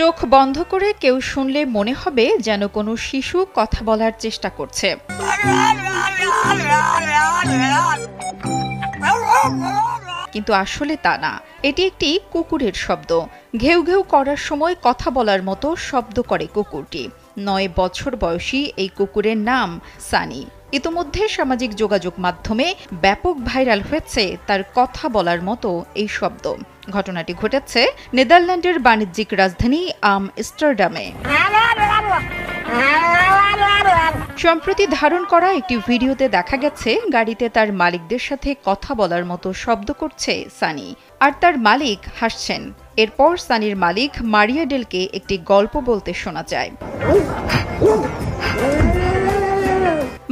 চোখ বন্ধ করে কেউ শুনলে মনে হবে যেন কোনো শিশু কথা বলার চেষ্টা করছে। কিন্তু আসলে তা না, এটি একটি কুকুরের শব্দ। ঘেউ ঘেউ করার সময় কথা বলার মতো শব্দ করে কুকুরটি। 9 বছর বয়সী এই কুকুরের নাম সানি। ইতোমধ্যে সামাজিক যোগাযোগ মাধ্যমে ব্যাপক ভাইরাল হয়েছে তার কথা বলার মতো এই শব্দ। ঘটনাটি ঘটেছে নেদারল্যান্ডের বাণিজ্যিক রাজধানী আমস্টারডামে। সম্প্রতি ধারণ করা একটি ভিডিওতে দেখা গেছে গাড়িতে তার মালিকদের সাথে কথা বলার মতো শব্দ করছে সানি, আর তার মালিক হাসছেন। এরপর সানির মালিক মারিয়া ডেলকে একটি গল্প বলতে শোনা যায়।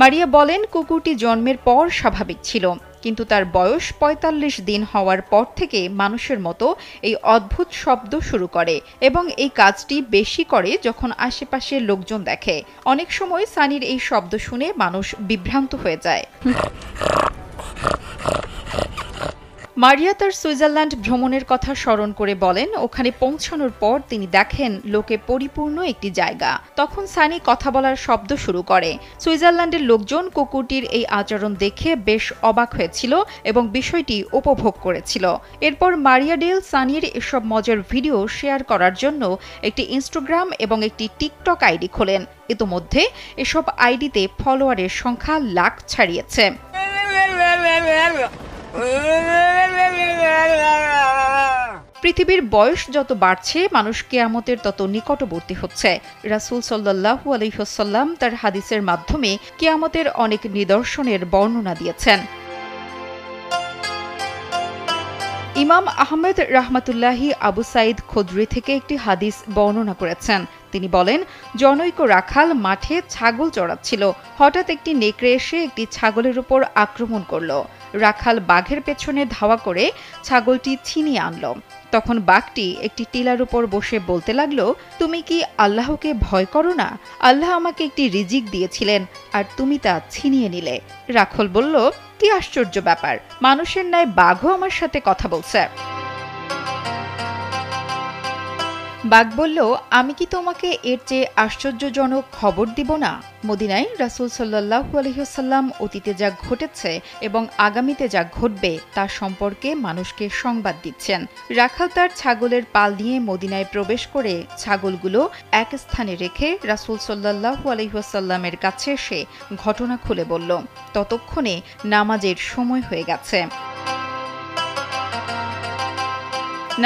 মারিয়া বলেন, কুকুরটি জন্মের পর স্বাভাবিক ছিল, কিন্তু তার বয়স ৪৫ দিন হওয়ার পর থেকে মানুষের মতো এই অদ্ভুত শব্দ শুরু করে এবং এই কাজটি বেশি করে যখন আশেপাশের লোকজন দেখে। অনেক সময় সানির এই শব্দ শুনে মানুষ বিভ্রান্ত হয়ে যায়। মারিয়া তার সুইজারল্যান্ড ভ্রমণের কথা স্মরণ করে বলেন, ওখানে পৌঁছানোর পর তিনি দেখেন লোকে পরিপূর্ণ একটি জায়গা। তখন সানি কথা বলার শব্দ শুরু করে। সুইজারল্যান্ডের লোকজন কুকুরটির এই আচরণ দেখে বেশ অবাক হয়েছিল এবং বিষয়টি উপভোগ করেছিল। এরপর মারিয়া ডেল সানির এসব মজার ভিডিও শেয়ার করার জন্য একটি ইনস্টাগ্রাম এবং একটি টিকটক আইডি খোলেন। ইতোমধ্যে এসব আইডিতে ফলোয়ারের সংখ্যা লাখ ছাড়িয়েছে। পৃথিবীর বয়স যত বাড়ছে, মানুষ কিয়ামতের তত নিকটবর্তী হচ্ছে। রাসূল সাল্লাল্লাহু আলাইহি ওয়াসাল্লাম তার হাদিসের মাধ্যমে কিয়ামতের অনেক নিদর্শনের বর্ণনা দিয়েছেন। ইমাম আহমেদ রাহমাতুল্লাহি আবু সাঈদ খুদরি থেকে একটি হাদিস বর্ণনা করেছেন। তিনি বলেন, জনৈক রাখাল মাঠে ছাগল চড়াচ্ছিল। হঠাৎ একটি নেকড়ে এসে একটি ছাগলের উপর আক্রমণ করল। রাখাল বাঘের পেছনে ধাওয়া করে ছাগলটি ছিনিয়ে আনল। তখন বাঘটি একটি টিলার উপর বসে বলতে লাগলো, তুমি কি আল্লাহকে ভয় করো না? আল্লাহ আমাকে একটি রিজিক দিয়েছিলেন, আর তুমি তা ছিনিয়ে নিলে। রাখাল বলল, কি আশ্চর্য ব্যাপার, মানুষের ন্যায় বাঘও আমার সাথে কথা বলছে। বাঘ বলল, আমি কি তোমাকে এর চেয়ে আশ্চর্যজনক খবর দিব না? মদিনায় রাসূল সাল্লাল্লাহু আলাইহি ওয়াসাল্লাম অতীতে যা ঘটেছে এবং আগামীতে যা ঘটবে তা সম্পর্কে মানুষকে সংবাদ দিচ্ছেন। রাখাল তার ছাগলের পাল নিয়ে মদিনায় প্রবেশ করে ছাগলগুলো এক স্থানে রেখে রাসূল সাল্লাল্লাহু আলাইহি ওয়াসাল্লামের কাছে এসে ঘটনা খুলে বলল। ততক্ষণে নামাজের সময় হয়ে গেছে।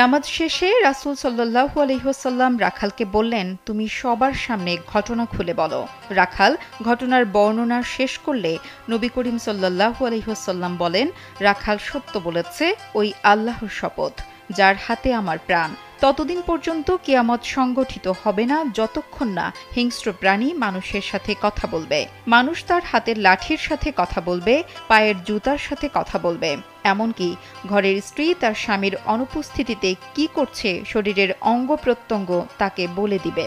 নামাজ শেষে রাসূল সাল্লাল্লাহু আলাইহি ওয়াসাল্লাম রাখালকে বললেন, তুমি সবার সামনে ঘটনা খুলে বলো। রাখাল ঘটনার বর্ণনা শেষ করলে নবী করিম সাল্লাল্লাহু আলাইহি ওয়াসাল্লাম বলেন, রাখাল সত্য বলেছে, ওই আল্লাহর শপথ যার হাতে আমার প্রাণ। ততদিন পর্যন্ত কিয়ামত সংগঠিত হবে না যতক্ষণ না হিংস্র প্রাণী মানুষের সাথে কথা বলবে। মানুষ তার হাতের লাঠির সাথে কথা বলবে, পায়ের জুতার সাথে কথা বলবে। এমনকি ঘরের স্ত্রী তার স্বামীর অনুপস্থিতিতে কি করছে শরীরের অঙ্গ প্রত্যঙ্গ তাকে বলে দিবে।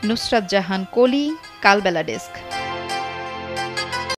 নুসরাত জাহান কলি, কালবেলা ডেস্ক।